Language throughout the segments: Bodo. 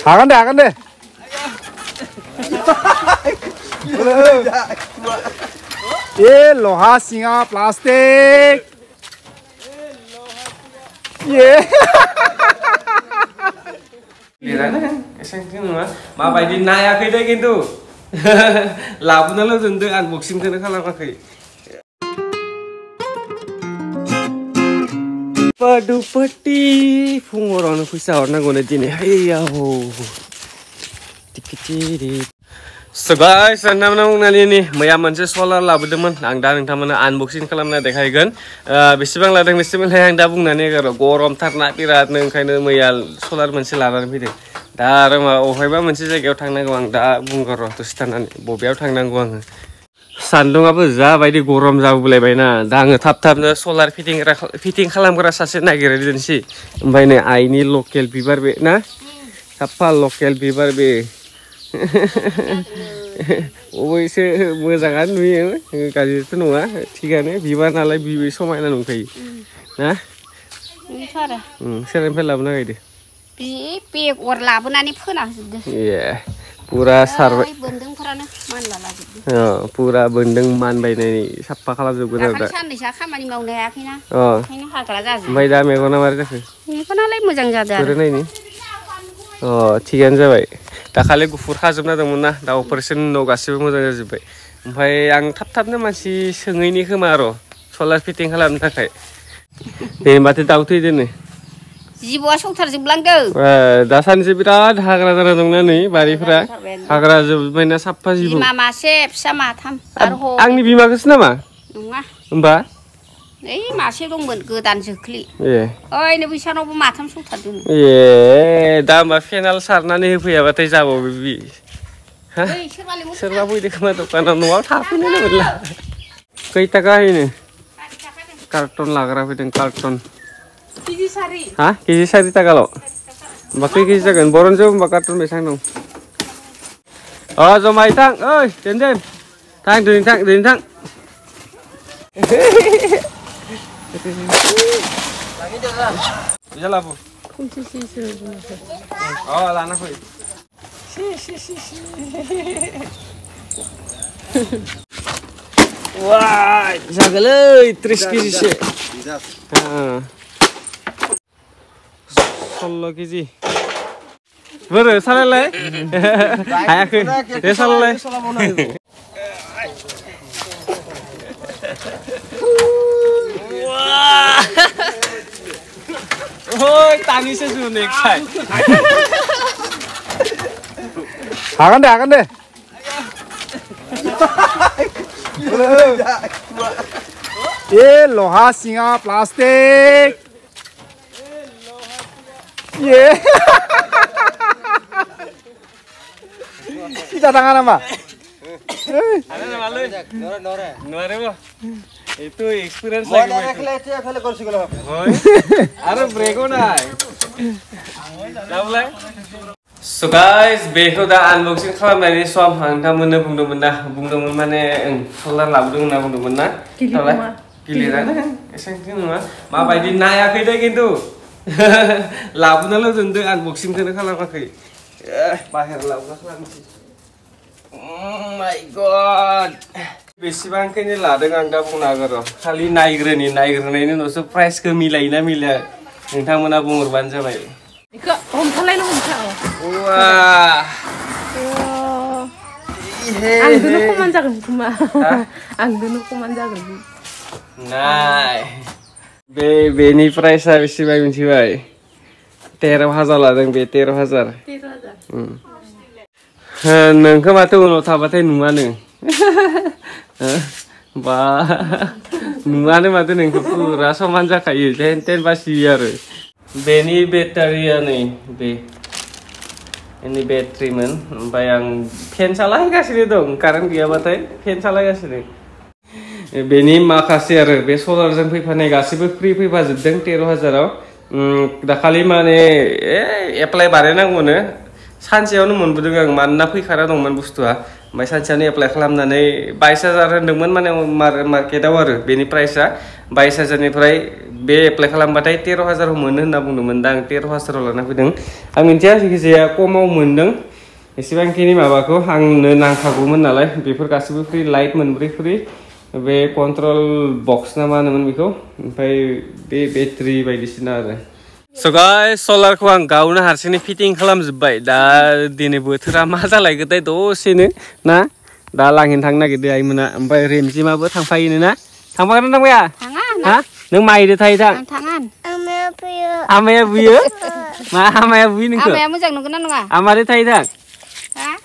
Akan deh. Loha singa plastik. Lihatnya kan, kesengking mah. Mabaidi naik deh gitu. Labunan lo tentu unboxing kena kalau pakai. Padu peti, pungorong bisa orang guna jini. Iya ho. Tikiti. So guys, anda nali ini, maya moनसे solar लाबोदोंमोन आं दा नोंथांमोननो unboxing खालामना देखायगोन बेसेबां लादों बेसेबां लाया आं दा बुंनानै गारो गरमथारना बिरादनो ओंखायनो मैया solar मोनसे लानानै फैदों दा आरो अहायबा मोनसे जायगायाव थांनांगौ आं दा बुंगोन र' दसे थानानै बबेयाव थांनांगौ आङो सान्दुंआबो जा बायदि गरम जाबोलायबायना दा आङो थाब-थाबनो solar फिटिं खालामग्रा सासे नागिरदोंसै ओमफ्राय नै आइनि लकेल बिबार बे ना साफा लकेल बिबार बे अबयसे मोजाङानो नुयो गाज्रिथ' नङा थिगानो बिबार नालाय बिबो समायना नुखायो ना सोरनिफ्राय लाबोना गायदो बेगर लाबोनानै फोना होजोबदों ए पुरा सारबाय बोन्दोंफोरानो मानला लाजोबदों पुरा बोन्दों मानबायनाय साफा खालामजोबगोन आरो दा साननैसो खामानि मावनो हायाखैना ओंखायनो हाग्रा जाजोबबाय ओमफ्राय दा मेगना मारै जाखो मेगनालाय मोजां जादों आरो नायनि थिगानो जाबाय दाखालि गुफुर खाजोबना दंमोन ना दा अपारेसन उनाव गासिबो मोजां जाजोब्बाय ओमफ्राय आं थाब-थाबनो मानसि सोङैनि खोमा र' सलार फिटिं खालामनो थाखाय दे माथो दाउ थैदोनो जिबौआ सौथारजोबलांदों दासानदिसो बिराद हाग्रा जाना दंना नै बारिफोरा हाग्रा जोबबायना साफा जिबौ बिमा मासे फिसा माथाम आरो आंनि बिमाखौसो नामा नङा होमबा ओइ मासे दंमोन गोदान जोख्लि ओइनो बैसानावबो माथाम सौथारदों दा होमबा फेनाल सारनानै होफैयाबाथाय जाबावो बि सोरबा फैदो खोमा दखानाव न'आव थाफैनो मोनला खै थाखा होनो कार्टन लाग्रा फैदों कार्टन हा केजि 4 थाखाल' होमबा खै केजि जागोन बरनजों होमबा कार्टन बेसेबां दं जमायै थां ओइ दोन थां दिनै थां bisa labu lana fui wah jagalei 30 kg sih 16 kg baru salai hayakin ya salai Oi, tani sesunek say. Akan deh. Loha singa plastik. Kita tangan apa? Ada nama lu? Nore boh. Itu experience lagi. Ada breko na. So guys, beho da unboxing खालामनायनि सम नोंथांमोननो बुंदोंमोन माने solar लाबोदों होनना बुंदोंमोन ना गिलिरानो एसेंथि नङा माबायदि नायाखै दे खिन्थु लाबोनाल' दोनदों unboxing खौनो खालामाखै बाहेर लाबोना खालामनोसै Oh my god बेसेबांखैनो लादों आं दा बुंनो हागोन र' खालि नायग्रोनायनि उनावसो प्राइसखौ मिलायोना मिलाया नोंथांमोना बुंहरबानो जाबाय इखौ हमथालायनो हमथा वाह आंदोनो खमान जागोन खोमा आंदोनो खमान जागोन नाय बेनि प्राइसआ बेसेबां मिथिबाय 13,000 लादों बे 13,000 नोंखौ माथो उनाव थाबाथाय नुवानो बा नुवानो माथो नोंखौ पुरा समान जाखायो जेन बासियो आरो बेनि बेटारिया नै बेनि बेटारिमोन ओमफ्राय आं फेन सालायगासिनो दं कारेन्ट गैयाबाथाय फेन सालायगासिनो बेनि माखासे आरो बे सलारजों फैफानाय गासिबो फ्रि फैफाजोबदों 13,000 आव दाखालि माने एप्लाइ बानायनांगौनो सानसेयावनो मोनबोदों आं मानोना फैखाना दंमोन बुस्थुआ ओमफ्राय सानसेयावनो एप्लाइ खालामनानै 22,000 होनदोंमोन माने मार्केटाव आरो बेनि प्राइसआ 22,000 निफ्राय बे एप्लाइ खालामबाथाय 13,000 मोनो होनना बुंदोंमोन दा आं 13,000 लाना फैदों आं मिन्थिया जायखिजाया खमाव मोनदों एसेबांखिनि माबाखौ आंनो नांखागौमोन नालाय बेफोर गासिबो फ्रि लाइट मोनब्रै फ्रि बे कन्ट्रल बक्स ना मा होनोमोन बेखौ ओमफ्राय बे बेटारि बायदिसिना आरो स' गाइस सलारखौ आं गावनो हारसिंनो फिटिं खालामजोब्बाय दा दिनै बोथोरा मा जालायगोथाय दसेनो ना दा लांहैनो थांनो नागिरदों आइमोना ओमफ्राय रेमजिमाबो थांफायोनो ना थांफागोन ना थांफाया थाङा हा नों माइदो थायो थां आं थाङा आमाया बुयो मा आमाया बुयो नोंखौ आमाया मोजां नंगौ ना नङा आमादो थायो थां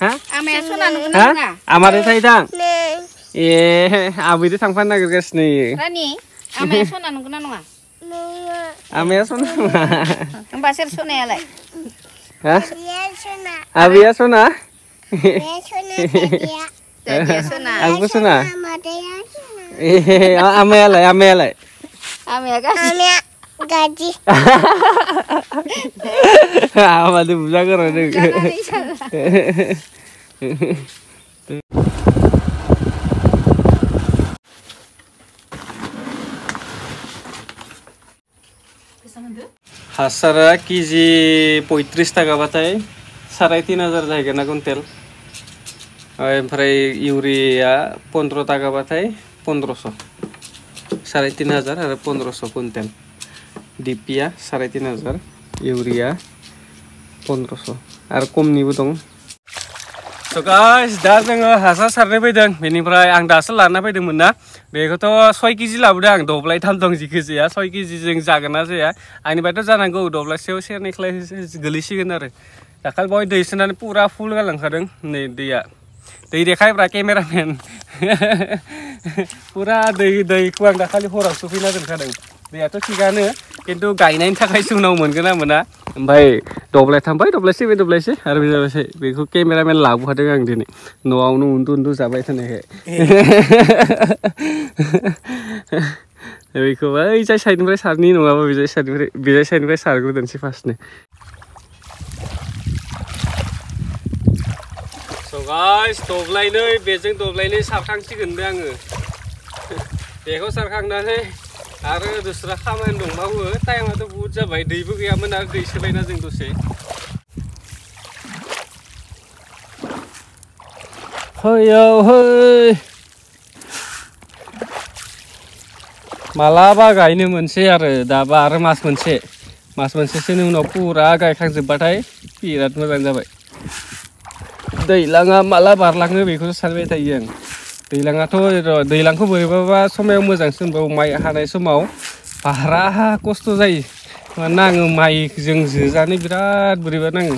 हा आमाया सना नंगौ ना नङा आमादो थायो थां ए आबैदो थांफानो नागिरगासिनो रानि आमाया सना नंगौ ना नङा आमाया सना नङा होमबा सोर सनायालाय हा आबैया सना दादिया सना आंबो सना ए आमायालाय आमायालाय आमाया गाज्रि आमादो बुजागोन नों हासारा केजि 35 थाखाबाथाय 3,500 जाहैगोन ना कुन्टेल ओमफ्राय इउरिया 15 थाखाबाथाय 1500 3,500 आरो 1500 कुन्टेल डिपिया 3,500 इउरिया 1500 आरो खमनिबो दं स' गाइस दा जोङो हासार सारनो फैदों बेनिफ्राय आं दासो लाना फैदोंमोन ना बेखौथ' 6 केजि लाबोदों आं दब्लायथाम दं जिखिजाया 6 केजि जों जागोन ना जाया आंनिफ्रायथ' जानांगौ दब्लायसेयाव सेरनैख्लाय गोलैसिगोन आरो दाखालि बावै दै सोनानै पुरा फुल गालांखादों नै दैया दै देखायब्रा केमेरामेन पुरा दैखौ आं दाखालि हराव सुफैना दोनखादों दैयाथ' थिगानो खिन्थु गायनायनि थाखायसो उनाव मोनगोन ना मोना ओमफ्राय दब्लायसे बे दब्लायसे आरो बे दब्लायसे बेखौ केमेरामेन लाबोखादों आं दिनै न'आवनो उन्दु जाबाय थानायखाय बेखौ ओइ जाय साइडनिफ्राय सारनि नङाबा बेजाय साइडनिफ्राय सारग्रोदोंसै फार्स्टनो स' गाइस दब्लायनै बेजों दब्लायनै सारखांसिगोन दे आङो बेखौ सारखांनानै आरो दस्रा खामानि दंबावो टाइमाथ' बुहुत जाबाय दैबो गैयामोन आरो दै सोलायना जों दसे है मालाबा गायनो मोनसै आरो दाबा आरो मास मोनसेसोनि उनाव पुरा गायखांजोबबाथाय बिराद मोजां जाबाय दैलाङा माला बारलाङो बेखौसो सानबाय थायो आं दैलांखौ बोरैबाबा समायाव मोजांसो होनबाव माइ हानाय समाव बारा खस्थ' जायो मानोना आङो माइजों जोजानो बिराद बोरैबा नाङो